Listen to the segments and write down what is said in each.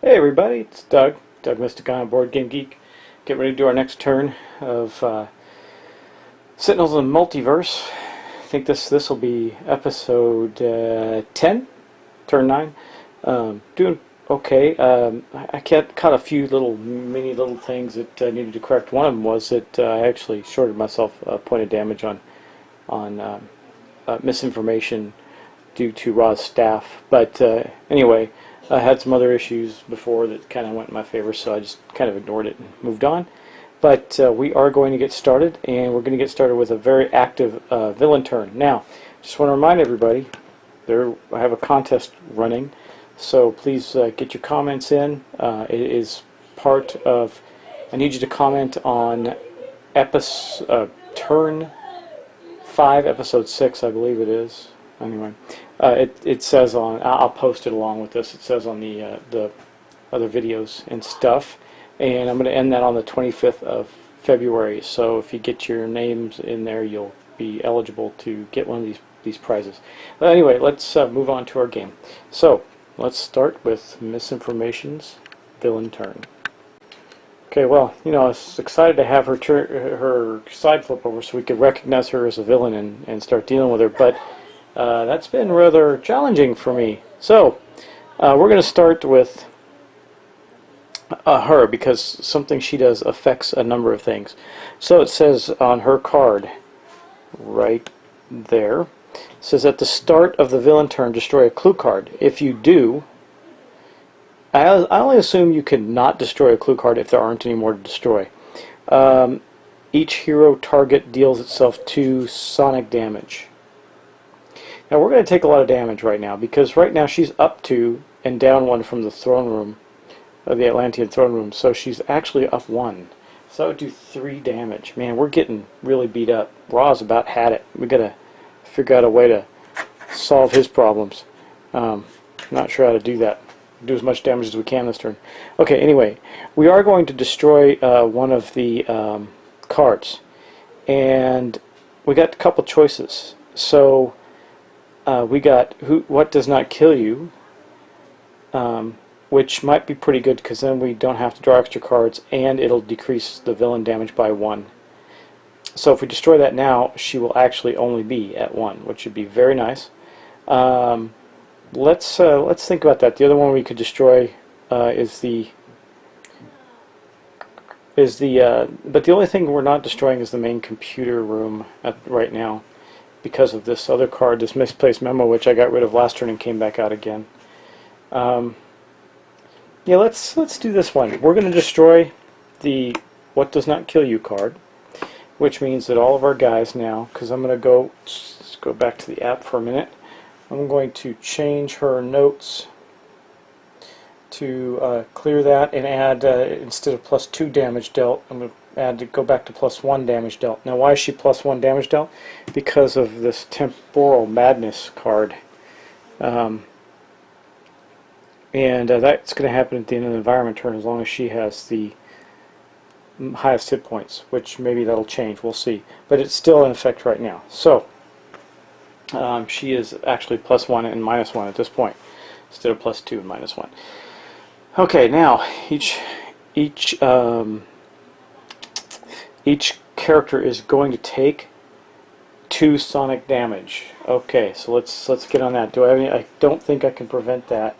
Hey everybody, it's Doug Mysticon, Board Game Geek. Get ready to do our next turn of Sentinels of Multiverse. I think this will be episode 10, turn 9. Doing okay. I caught a few mini little things that I needed to correct. One of them was that I actually shorted myself a point of damage on misinformation due to Ra's staff. But anyway, I had some other issues before that kind of went in my favor, so I just kind of ignored it and moved on. But we are going to get started, and we're going to get started with a very active Villain Turn. Now, just want to remind everybody, I have a contest running, so please get your comments in. It is part of, I need you to comment on Turn 5, Episode 6, I believe it is. Anyway, it says on, I'll post it along with this, it says on the other videos and stuff, and I'm going to end that on the 25th of February, so if you get your names in there, you'll be eligible to get one of these prizes. But anyway, let's move on to our game. So, let's start with Misinformation's Villain Turn. Okay, well, I was excited to have her side flip over so we could recognize her as a villain and start dealing with her, but that's been rather challenging for me. So, we're going to start with her, because something she does affects a number of things. So it says on her card, right there, it says at the start of the villain turn, destroy a clue card. If you do, I only assume you can not destroy a clue card if there aren't any more to destroy. Each hero target deals itself 2 sonic damage. Now we're going to take a lot of damage right now, because right now she's up 2 and down 1 from the throne room, the Atlantean throne room, so she's actually up 1. So that would do 3 damage. Man, we're getting really beat up. Ra's about had it. We got to figure out a way to solve his problems. Not sure how to do that. Do as much damage as we can this turn. Okay, anyway, we are going to destroy one of the cards, and we got a couple choices. So we got what does not kill you, which might be pretty good, because then we don't have to draw extra cards, and it'll decrease the villain damage by 1. So if we destroy that now, she will actually only be at 1, which would be very nice. Let's think about that. The other one we could destroy is the but the only thing we're not destroying is the main computer room right now, because of this other card, this misplaced memo, which I got rid of last turn and came back out again. Yeah, let's do this one. We're going to destroy the what does not kill you card, which means that all of our guys now, because I'm going to let's go back to the app for a minute. I'm going to change her notes to clear that and add, instead of +2 damage dealt, I'm going to go back to +1 damage dealt. Now why is she +1 damage dealt? Because of this Temporal Madness card. And that's going to happen at the end of the environment turn, as long as she has the highest hit points, which maybe that'll change, we'll see. But it's still in effect right now. So, she is actually +1 and -1 at this point, instead of +2 and -1. Okay, now, each character is going to take 2 sonic damage. Okay, so let's get on that. Do I have any? I don't think I can prevent that.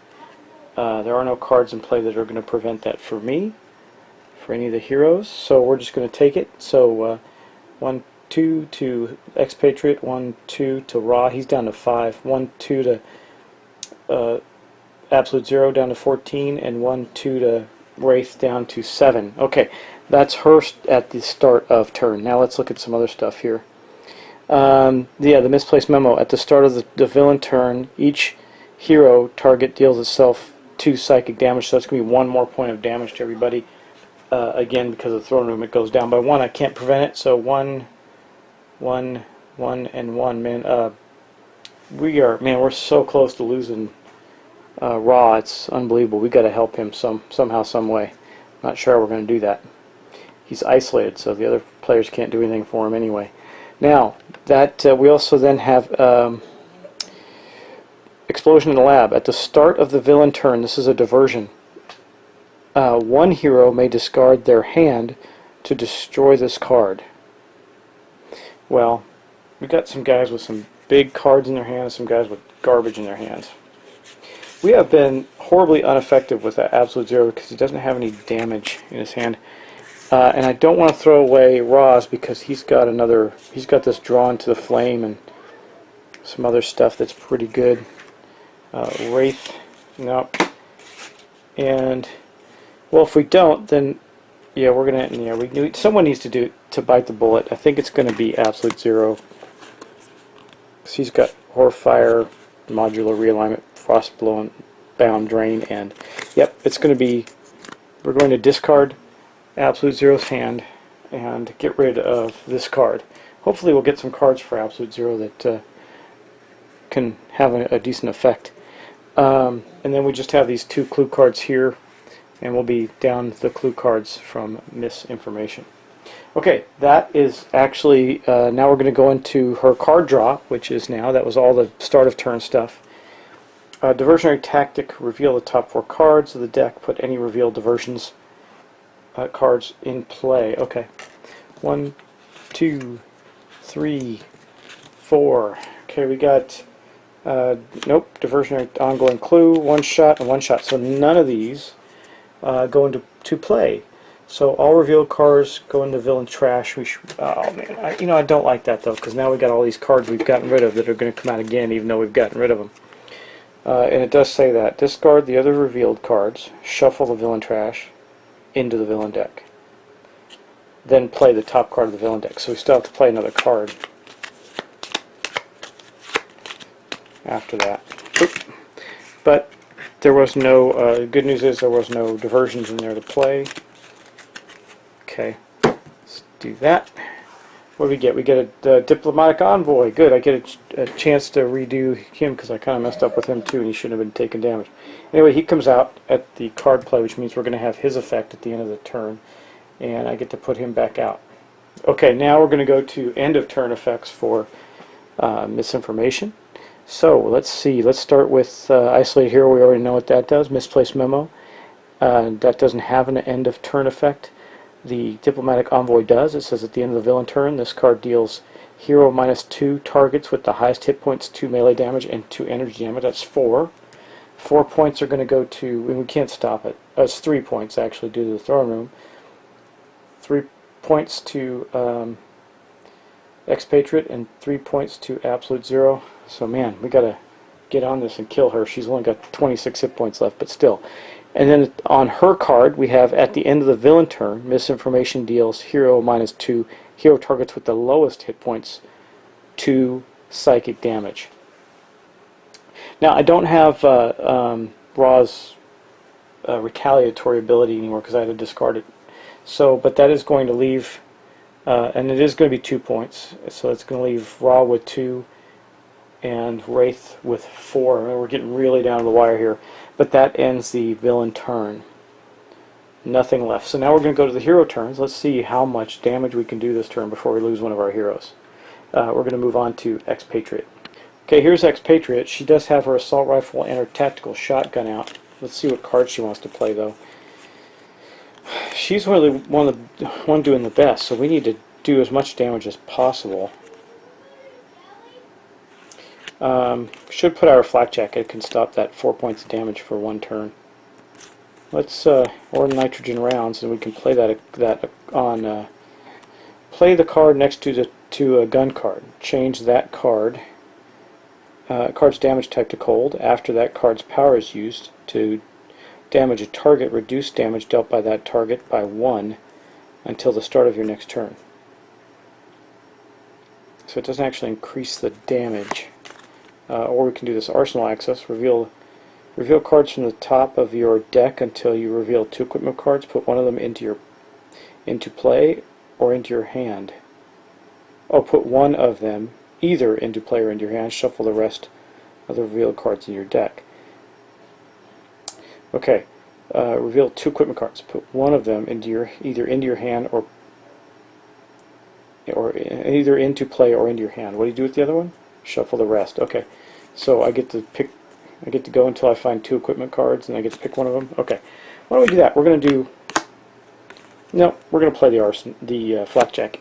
There are no cards in play that are going to prevent that for me, for any of the heroes, so we're just going to take it. So 1, 2 to Ex-Patriot, 1, 2 to Ra, he's down to 5, 1, 2 to Absolute Zero down to 14, and 1, 2 to Wraith down to 7. Okay, that's her at the start of turn. Now let's look at some other stuff here. Yeah, the misplaced memo. At the start of the villain turn, each hero target deals itself 2 psychic damage, so that's going to be 1 more point of damage to everybody. Again, because of the throne room, it goes down by 1. I can't prevent it, so 1, 1, 1, and 1. Man, we're so close to losing Raw. It's unbelievable. We got to help him somehow, some way. Not sure how we're going to do that. He's isolated, so the other players can't do anything for him anyway. Now, that we also then have Explosion in the Lab. At the start of the villain turn, this is a diversion. One hero may discard their hand to destroy this card. Well, we got some guys with some big cards in their hands, some guys with garbage in their hands. We have been horribly ineffective with that Absolute Zero because he doesn't have any damage in his hand. And I don't want to throw away Roz because he's got this Drawn to the Flame and some other stuff that's pretty good. Wraith, nope. And well, if we don't, then yeah, we're gonna someone needs to bite the bullet. I think it's gonna be Absolute Zero. So he's got Horfire, Modular Realignment, Frostbound, Drain, and yep, it's gonna be. We're going to discard Absolute Zero's hand and get rid of this card. Hopefully, we'll get some cards for Absolute Zero that can have a decent effect. And then we just have these 2 clue cards here, and we'll be down the clue cards from misinformation. Okay, that is actually, now we're going to go into her card draw, which is now, that was all the start of turn stuff. Diversionary Tactic, reveal the top 4 cards of the deck, put any revealed diversions cards in play. Okay, 1, 2, 3, 4. Okay, we got nope, diversionary ongoing clue, 1 shot and 1 shot. So none of these go into play. So all revealed cards go into villain trash. Oh man, I don't like that though, because now we got all these cards we've gotten rid of that are going to come out again, even though we've gotten rid of them. And it does say that discard the other revealed cards, shuffle the villain trash into the villain deck, then play the top card of the villain deck. So we still have to play another card after that. Oop. But there was no, good news is there was no diversions in there to play. Okay, let's do that. What do we get? We get a Diplomatic Envoy. Good, I get a chance to redo him because I kind of messed up with him too and he shouldn't have been taking damage. Anyway, he comes out at the card play, which means we're going to have his effect at the end of the turn, and I get to put him back out. Okay, now we're going to go to end of turn effects for misinformation. So let's see. Let's start with Isolated Hero. We already know what that does. Misplaced Memo. That doesn't have an end of turn effect. The Diplomatic Envoy does. It says at the end of the villain turn, this card deals hero -2 targets with the highest hit points, 2 melee damage, and 2 energy damage. That's 4. 4 points are going to go to, and we can't stop it. It's 3 points actually due to the throne room. 3 points to Ex-Patriot and 3 points to Absolute Zero. So man, we got to get on this and kill her. She's only got 26 hit points left, but still. And then on her card, we have at the end of the villain turn, misinformation deals hero -2. Hero targets with the lowest hit points 2 psychic damage. Now, I don't have Raw's retaliatory ability anymore because I had to discard it. So, but that is going to leave, and it is going to be 2 points. So it's going to leave Raw with 2 and Wraith with 4. I mean, we're getting really down to the wire here. But that ends the villain turn. Nothing left. So now we're going to go to the hero turns. Let's see how much damage we can do this turn before we lose one of our heroes. We're going to move on to Ex-Patriot. Okay, here's Ex-Patriot. She does have her assault rifle and her tactical shotgun out. Let's see what cards she wants to play, though. She's really one doing the best, so we need to do as much damage as possible. Should put out our flak jacket. It can stop that 4 points of damage for 1 turn. Let's or nitrogen rounds, and we can play that on. Play the card next to a gun card. Change that card. Card's damage type to cold. After that card's power is used, to damage a target, reduce damage dealt by that target by 1 until the start of your next turn. So it doesn't actually increase the damage. Or we can do this arsenal access. Reveal cards from the top of your deck until you reveal 2 equipment cards. Put one of them into play or into your hand. Oh, put one of them either into play or into your hand. Shuffle the rest of the revealed cards in your deck. Okay, reveal 2 equipment cards. Put one of them either into your hand or either into play or into your hand. What do you do with the other one? Shuffle the rest. Okay, so I get to go until I find 2 equipment cards, and I get to pick one of them. Okay, why don't we do that? We're going to play the flak jacket.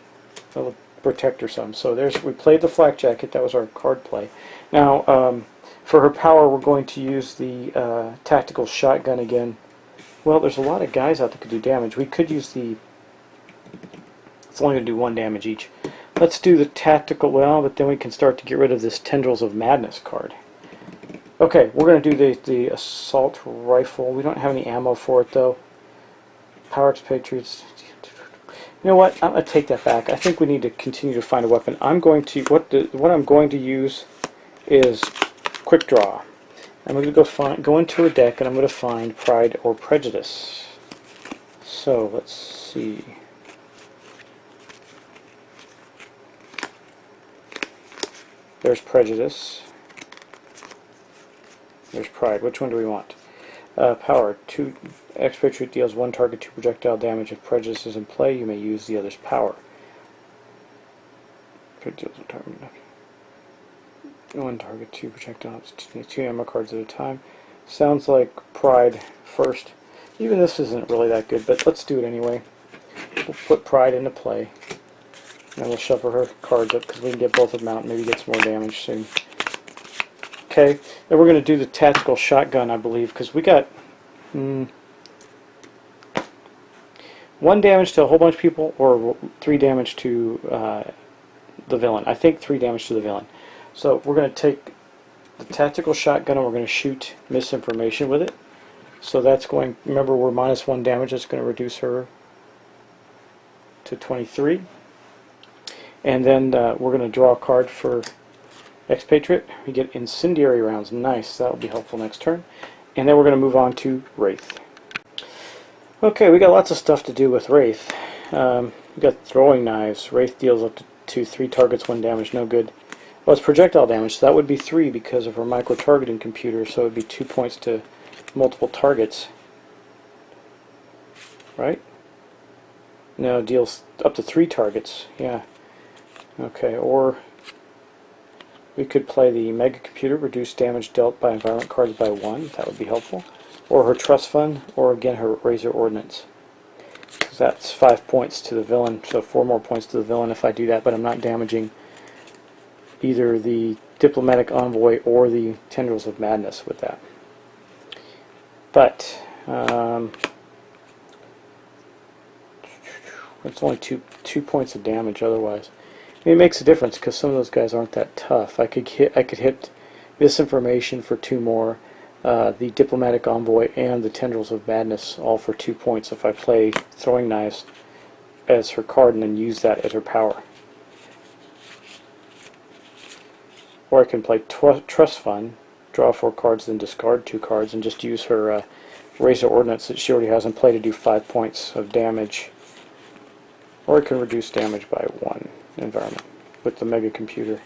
That'll protect her some. So we played the flak jacket. That was our card play. Now, for her power, we're going to use the tactical shotgun again. Well, there's a lot of guys out that could do damage. We could use the... It's only going to do 1 damage each. Let's do the tactical, but then we can start to get rid of this Tendrils of Madness card. Okay, we're going to do the assault rifle. We don't have any ammo for it, though. Power Ex-Patriots. You know what? I'm going to take that back. I think we need to continue to find a weapon. What I'm going to use is Quick Draw. I'm going to go into a deck, and I'm going to find Pride or Prejudice. So, let's see. There's Prejudice. There's Pride. Which one do we want? Power. 2 Ex-Patriot deals 1 target 2 projectile damage. If Prejudice is in play, you may use the other's power. Deals 1 target 2 projectiles. 2 ammo cards at a time. Sounds like Pride first. Even this isn't really that good, but let's do it anyway. We'll put Pride into play. And we'll shuffle her cards up because we can get both of them out and maybe get some more damage soon. Okay, then we're going to do the tactical shotgun, I believe, because we got 1 damage to a whole bunch of people, or 3 damage to the villain. I think 3 damage to the villain. So we're going to take the tactical shotgun and we're going to shoot misinformation with it. So that's going, remember we're -1 damage, that's going to reduce her to 23. And then we're going to draw a card for Ex-Patriot. We get incendiary rounds. Nice. That will be helpful next turn. And then we're going to move on to Wraith. Okay, we got lots of stuff to do with Wraith. We got throwing knives. Wraith deals up to 3 targets, 1 damage. No good. Well, it's projectile damage, so that would be 3 because of her micro-targeting computer, so it would be 2 points to multiple targets. Right? No, deals up to 3 targets. Yeah. Okay, or we could play the Mega Computer, reduce damage dealt by environment cards by 1. That would be helpful. Or her Trust Fund, or again her Razor Ordnance. Because that's 5 points to the villain, so 4 more points to the villain if I do that, but I'm not damaging either the Diplomatic Envoy or the Tendrils of Madness with that. But it's only two points of damage otherwise. I mean, it makes a difference because some of those guys aren't that tough. I could hit Misinformation for 2 more, the Diplomatic Envoy and the Tendrils of Madness all for 2 points if I play Throwing Knives as her card and then use that as her power. Or I can play Trust Fund, draw 4 cards, then discard 2 cards, and just use her Razor Ordnance that she already has in play to do 5 points of damage. Or I can reduce damage by 1 environment with the Mega Computer.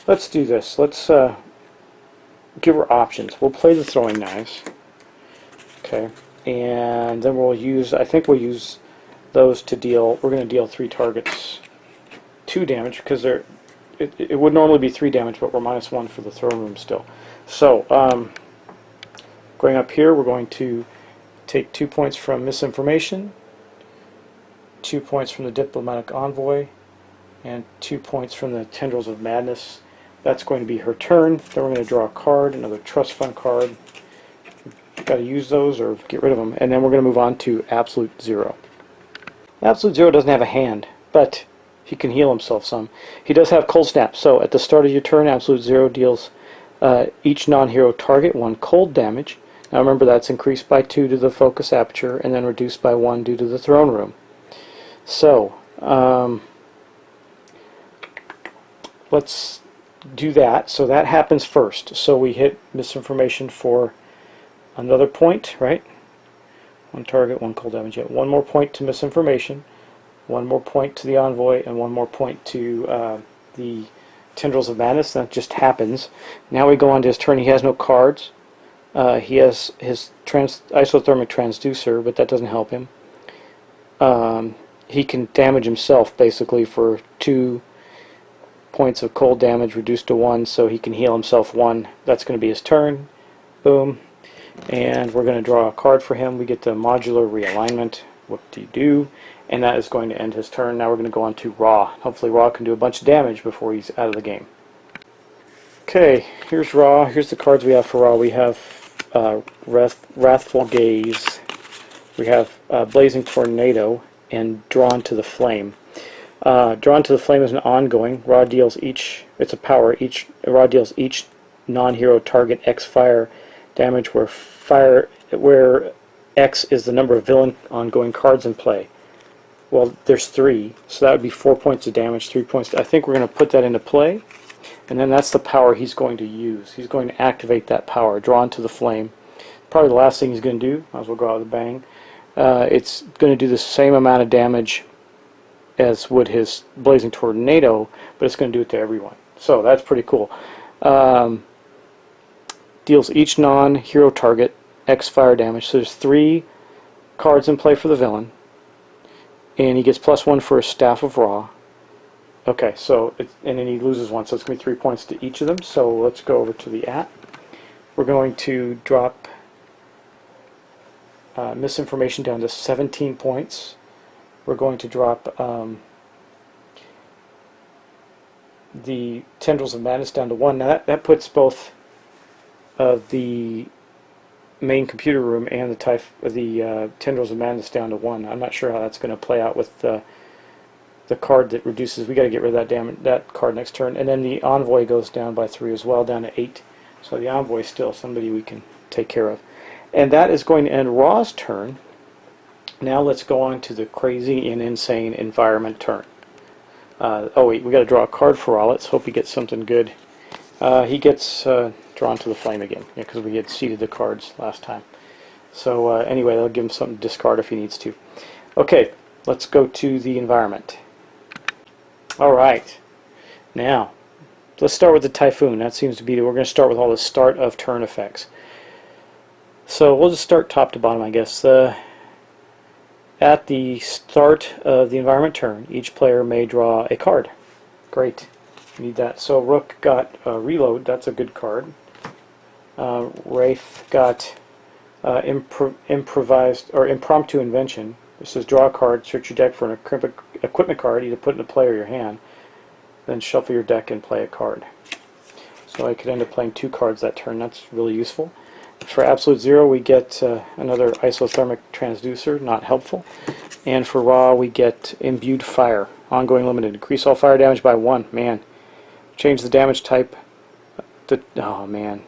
Let's do this. Let's give her options. We'll play the Throwing Knives. Okay. And then we'll use, I think we'll use those to deal, we're going to deal 3 targets 2 damage because they're it would normally be 3 damage, but we're -1 for the throne room still. So, going up here, we're going to take 2 points from Misinformation, 2 points from the Diplomatic Envoy, and 2 points from the Tendrils of Madness. That's going to be her turn. Then we're going to draw a card, another Trust Fund card. Got to use those or get rid of them. And then we're going to move on to Absolute Zero. Absolute Zero doesn't have a hand, but he can heal himself some. He does have Cold Snap, so at the start of your turn, Absolute Zero deals each non-hero target 1 cold damage. Now remember, that's increased by 2 to the focus aperture and then reduced by 1 due to the throne room. So let's do that. So that happens first. So we hit misinformation for another point, right? 1 target, 1 cold damage. Yet 1 more point to misinformation, 1 more point to the envoy, and 1 more point to the Tendrils of Madness. That just happens. Now we go on to his turn. He has no cards. He has his isothermic transducer, but that doesn't help him. He can damage himself basically for 2 points of cold damage reduced to 1, so he can heal himself 1. That's going to be his turn. Boom. And we're going to draw a card for him. We get the modular realignment. What do you do? And that is going to end his turn. Now we're going to go on to Ra. Hopefully Ra can do a bunch of damage before he's out of the game. Okay, here's Ra. Here's the cards we have for Ra. We have Wrathful Gaze. We have Blazing Tornado and Drawn to the Flame. Drawn to the Flame is an ongoing. Ra deals each, it's a power, Ra deals each non-hero target X fire damage where X is the number of villain ongoing cards in play. Well, there's 3, so that would be 4 points of damage, 3 points. I think we're going to put that into play, and then that's the power he's going to use. He's going to activate that power, Drawn to the Flame. Probably the last thing he's going to do. Might as well go out with a bang. It's going to do the same amount of damage as would his Blazing Tornado, but it's going to do it to everyone. So that's pretty cool. Deals each non-hero target X fire damage. So there's 3 cards in play for the villain, and he gets +1 for his Staff of Ra. Okay, so and then he loses 1, so it's going to be 3 points to each of them. So let's go over to the @ We're going to drop misinformation down to 17 points. We're going to drop the Tendrils of Madness down to 1. Now that puts both the main computer room and the Tendrils of Madness down to 1. I'm not sure how that's going to play out with the card that reduces. We got to get rid of that card next turn. And then the envoy goes down by 3 as well, down to 8. So the envoy is still somebody we can take care of. And that is going to end Ra's turn. Now let's go on to the crazy and insane environment turn. Oh wait, we got to draw a card for Ra. Let's hope he gets something good. He gets Drawn to the Flame again, because we had seeded the cards last time. So anyway, that'll give him something to discard if he needs to. Okay, let's go to the environment. Alright, now let's start with the Typhoon. That seems to be, we're going to start with all the start of turn effects. So we'll just start top to bottom, I guess. At the start of the environment turn, each player may draw a card. Great. Need that. So Rook got Reload. That's a good card. Wraith got Improvised or Impromptu Invention. This says draw a card, search your deck for an equipment card, either put it into play or your hand, then shuffle your deck and play a card. So I could end up playing 2 cards that turn. That's really useful. For Absolute Zero, we get another Isothermic Transducer, not helpful. And for Ra, we get Imbued Fire, ongoing limited. Increase all fire damage by 1. Man. Change the damage type. Oh, man.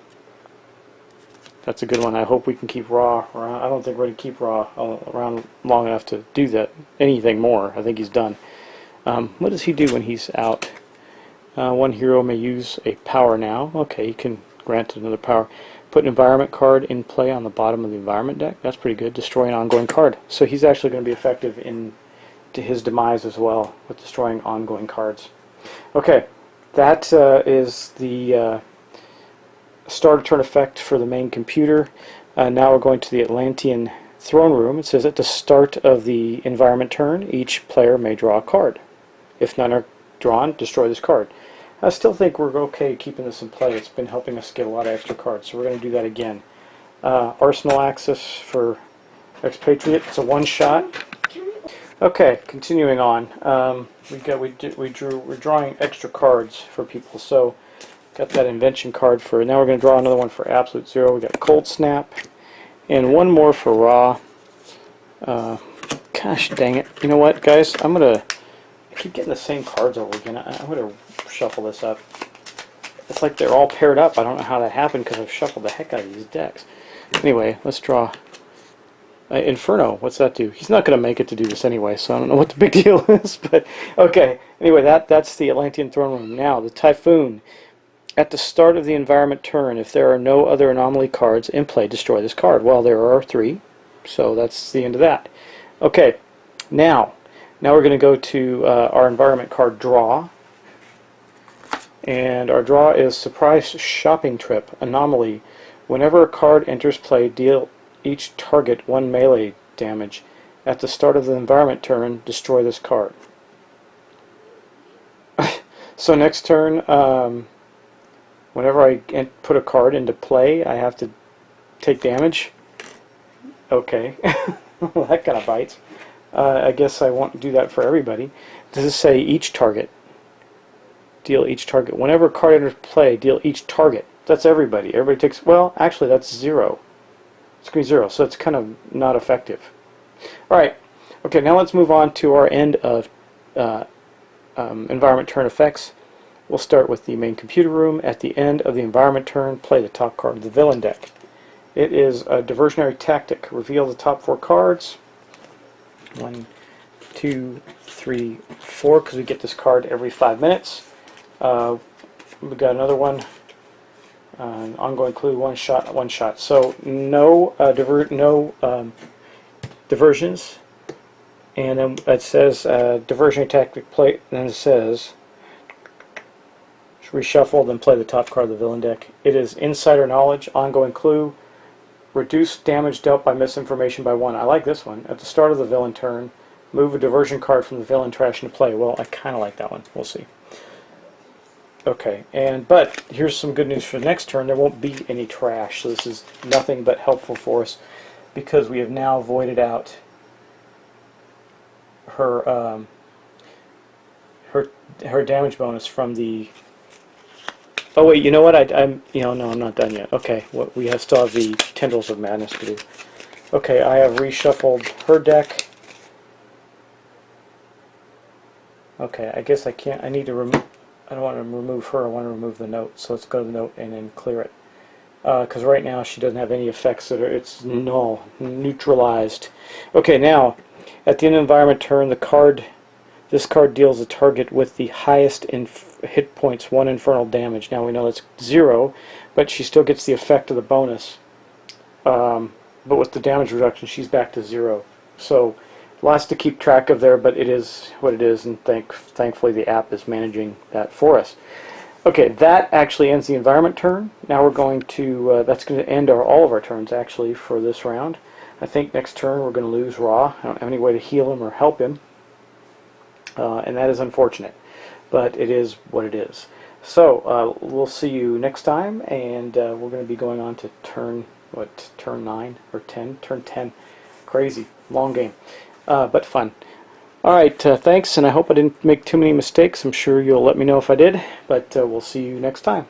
That's a good one. I hope we can keep Ra around. I don't think we're going to keep Ra around long enough to do that. Anything more. I think he's done. What does he do when he's out? 1 hero may use a power now. Okay, you can grant another power. Put an environment card in play on the bottom of the environment deck. That's pretty good. Destroy an ongoing card. So he's actually going to be effective to his demise as well, with destroying ongoing cards. Okay, that is the start of turn effect for the main computer. Now we're going to the Atlantean throne room. It says at the start of the environment turn, each player may draw a card. If none are drawn, destroy this card. I still think we're okay keeping this in play. It's been helping us get a lot of extra cards, so we're going to do that again. Arsenal Access for Ex-Patriot. It's a one-shot. Okay, continuing on. We're drawing extra cards for people. So got that invention card for. Now we're going to draw another one for Absolute Zero. We got Cold Snap, and one more for Ra. Gosh dang it! You know what, guys? I keep getting the same cards over again. I'm going to shuffle this up. It's like they're all paired up. I don't know how that happened because I've shuffled the heck out of these decks. Anyway, let's draw Inferno. What's that do? He's not going to make it to do this anyway, so I don't know what the big deal is. But okay. Anyway, that's the Atlantean throne room. Now the Typhoon. At the start of the environment turn, if there are no other anomaly cards in play, destroy this card. Well, there are 3, so that's the end of that. Okay. Now we're going to go to our environment card draw. And our draw is Surprise Shopping Trip, Anomaly. Whenever a card enters play, deal each target 1 melee damage. At the start of the environment turn, destroy this card. So next turn, whenever I put a card into play, I have to take damage. Okay. Well, that kind of bites. I guess I won't do that for everybody. Does this say each target? Deal each target. Whenever a card enters play, deal each target. That's everybody. Everybody takes... Well, actually, that's 0. It's going to be 0, so it's kind of not effective. Alright. Okay, now let's move on to our end of environment turn effects. We'll start with the main computer room. At the end of the environment turn, play the top card of the villain deck. It is a diversionary tactic. Reveal the top 4 cards. 1, 2, 3, 4, because we get this card every 5 minutes. We've got another one. Ongoing clue, one shot. So no diversions. And then it says diversionary tactic play, and then it says reshuffle, then play the top card of the villain deck. It is insider knowledge, ongoing clue, reduce damage dealt by misinformation by 1. I like this one. At the start of the villain turn, move a diversion card from the villain trash into play. Well, I kind of like that one. We'll see. Okay, but here's some good news for the next turn. There won't be any trash, so this is nothing but helpful for us because we have now voided out her her damage bonus from the... Oh wait, you know what? I'm not done yet. Okay, we still have the Tendrils of Madness to do. Okay, I have reshuffled her deck. Okay, I guess I can't. I need to remove. I don't want to remove her. I want to remove the note. So let's go to the note and then clear it. Because right now she doesn't have any effects that are. It's null, neutralized. Okay, now at the end of the environment turn, this card deals a target with the highest hit points 1 infernal damage. Now we know that's 0, but she still gets the effect of the bonus. But with the damage reduction, she's back to 0. So lots to keep track of there, but it is what it is, and thankfully the app is managing that for us. Okay, that actually ends the environment turn. Now we're going to, that's going to end all of our turns actually for this round. I think next turn we're going to lose Ra. I don't have any way to heal him or help him, and that is unfortunate, but it is what it is. So we'll see you next time, and we're going to be going on to turn 9 or 10? Turn 10. Crazy, long game. But fun. Alright, thanks, and I hope I didn't make too many mistakes. I'm sure you'll let me know if I did, but we'll see you next time.